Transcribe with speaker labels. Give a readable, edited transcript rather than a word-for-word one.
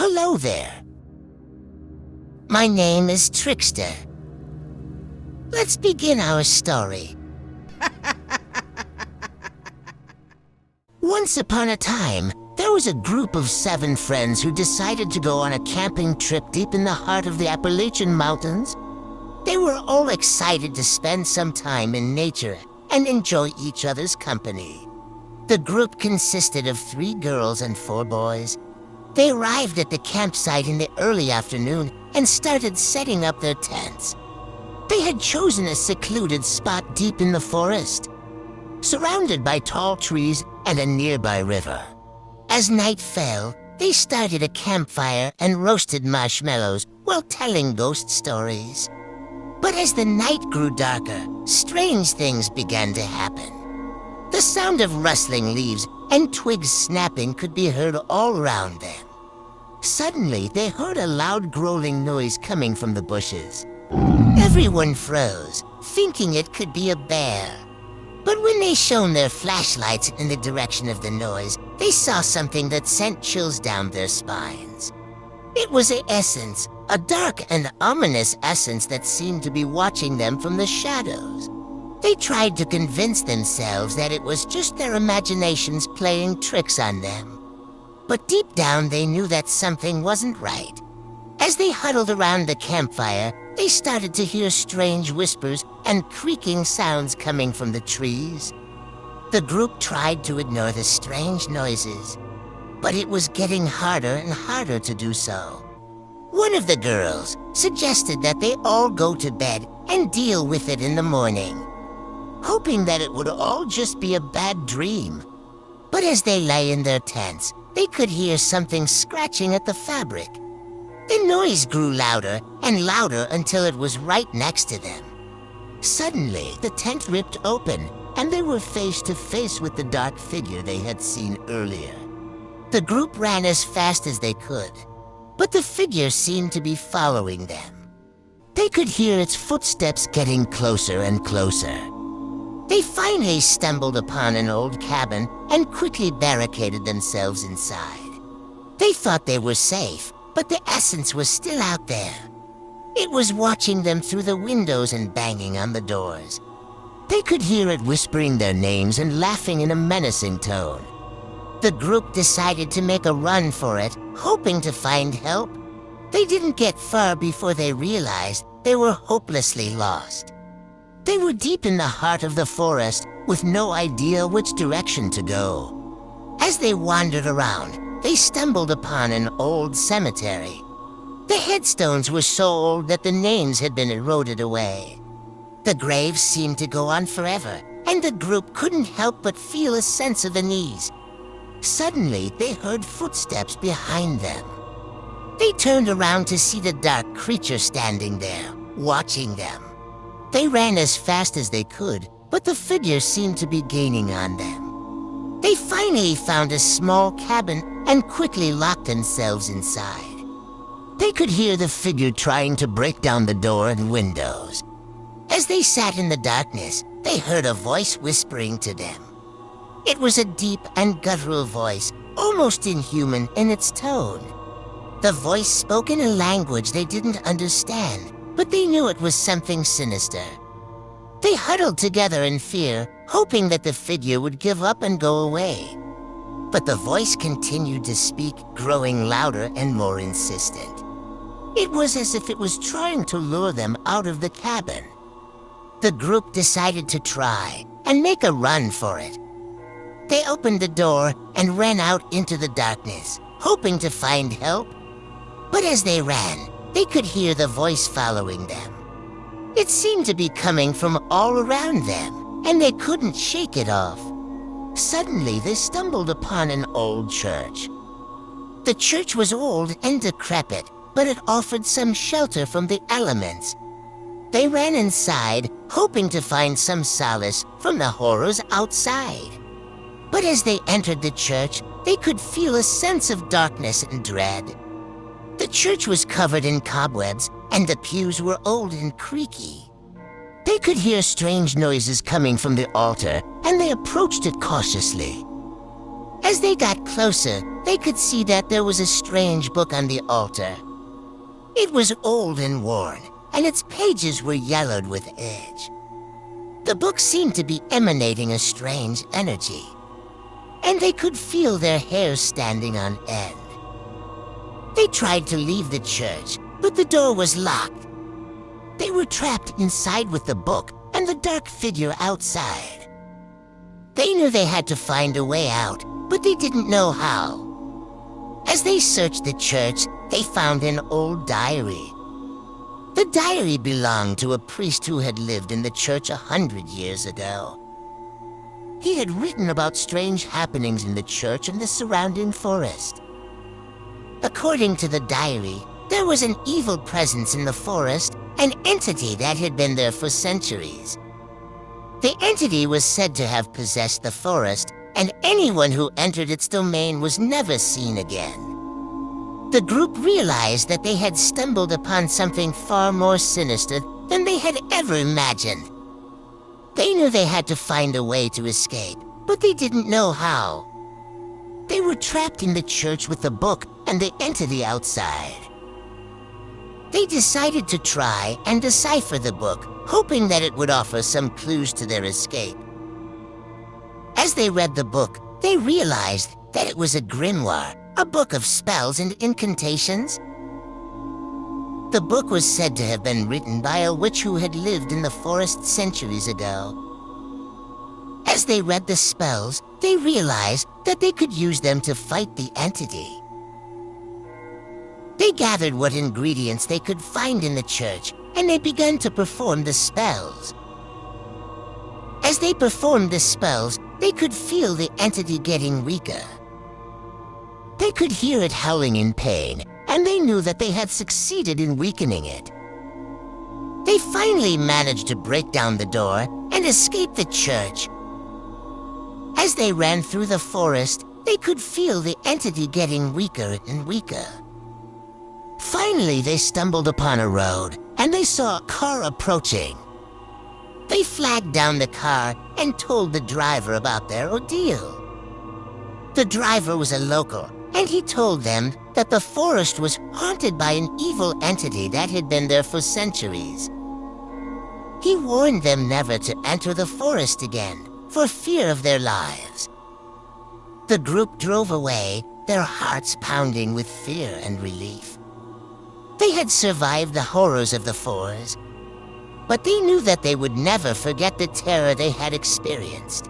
Speaker 1: Hello there. My name is Trickster. Let's begin our story. Once upon a time, there was a group of 7 friends who decided to go on a camping trip deep in the heart of the Appalachian Mountains. They were all excited to spend some time in nature and enjoy each other's company. The group consisted of 3 girls and 4 boys. They arrived at the campsite in the early afternoon and started setting up their tents. They had chosen a secluded spot deep in the forest, surrounded by tall trees and a nearby river. As night fell, they started a campfire and roasted marshmallows while telling ghost stories. But as the night grew darker, strange things began to happen. The sound of rustling leaves and twigs snapping could be heard all around them. Suddenly, they heard a loud growling noise coming from the bushes. Everyone froze, thinking it could be a bear. But when they shone their flashlights in the direction of the noise, they saw something that sent chills down their spines. It was an essence, a dark and ominous essence that seemed to be watching them from the shadows. They tried to convince themselves that it was just their imaginations playing tricks on them. But deep down they knew that something wasn't right. As they huddled around the campfire, they started to hear strange whispers and creaking sounds coming from the trees. The group tried to ignore the strange noises, but it was getting harder and harder to do so. One of the girls suggested that they all go to bed and deal with it in the morning, hoping that it would all just be a bad dream. But as they lay in their tents, they could hear something scratching at the fabric. The noise grew louder and louder until it was right next to them. Suddenly, the tent ripped open, and they were face to face with the dark figure they had seen earlier. The group ran as fast as they could, but the figure seemed to be following them. They could hear its footsteps getting closer and closer. They finally stumbled upon an old cabin and quickly barricaded themselves inside. They thought they were safe, but the essence was still out there. It was watching them through the windows and banging on the doors. They could hear it whispering their names and laughing in a menacing tone. The group decided to make a run for it, hoping to find help. They didn't get far before they realized they were hopelessly lost. They were deep in the heart of the forest with no idea which direction to go. As they wandered around, they stumbled upon an old cemetery. The headstones were so old that the names had been eroded away. The graves seemed to go on forever, and the group couldn't help but feel a sense of unease. Suddenly, they heard footsteps behind them. They turned around to see the dark creature standing there, watching them. They ran as fast as they could, but the figure seemed to be gaining on them. They finally found a small cabin and quickly locked themselves inside. They could hear the figure trying to break down the door and windows. As they sat in the darkness, they heard a voice whispering to them. It was a deep and guttural voice, almost inhuman in its tone. The voice spoke in a language they didn't understand, but they knew it was something sinister. They huddled together in fear, hoping that the figure would give up and go away. But the voice continued to speak, growing louder and more insistent. It was as if it was trying to lure them out of the cabin. The group decided to try and make a run for it. They opened the door and ran out into the darkness, hoping to find help. But as they ran, they could hear the voice following them. It seemed to be coming from all around them, and they couldn't shake it off. Suddenly, they stumbled upon an old church. The church was old and decrepit, but it offered some shelter from the elements. They ran inside, hoping to find some solace from the horrors outside. But as they entered the church, they could feel a sense of darkness and dread. The church was covered in cobwebs, and the pews were old and creaky. They could hear strange noises coming from the altar, and they approached it cautiously. As they got closer, they could see that there was a strange book on the altar. It was old and worn, and its pages were yellowed with age. The book seemed to be emanating a strange energy, and they could feel their hair standing on end. They tried to leave the church, but the door was locked. They were trapped inside with the book and the dark figure outside. They knew they had to find a way out, but they didn't know how. As they searched the church, they found an old diary. The diary belonged to a priest who had lived in the church 100 years ago. He had written about strange happenings in the church and the surrounding forest. According to the diary, there was an evil presence in the forest, an entity that had been there for centuries. The entity was said to have possessed the forest, and anyone who entered its domain was never seen again. The group realized that they had stumbled upon something far more sinister than they had ever imagined. They knew they had to find a way to escape, but they didn't know how. They were trapped in the church with the book and the entity outside. They decided to try and decipher the book, hoping that it would offer some clues to their escape. As they read the book, they realized that it was a grimoire, a book of spells and incantations. The book was said to have been written by a witch who had lived in the forest centuries ago. As they read the spells, they realized that they could use them to fight the entity. They gathered what ingredients they could find in the church, and they began to perform the spells. As they performed the spells, they could feel the entity getting weaker. They could hear it howling in pain, and they knew that they had succeeded in weakening it. They finally managed to break down the door and escape the church. As they ran through the forest, they could feel the entity getting weaker and weaker. Finally, they stumbled upon a road, and they saw a car approaching. They flagged down the car and told the driver about their ordeal. The driver was a local, and he told them that the forest was haunted by an evil entity that had been there for centuries. He warned them never to enter the forest again, for fear of their lives. The group drove away, their hearts pounding with fear and relief. They had survived the horrors of the forest, but they knew that they would never forget the terror they had experienced.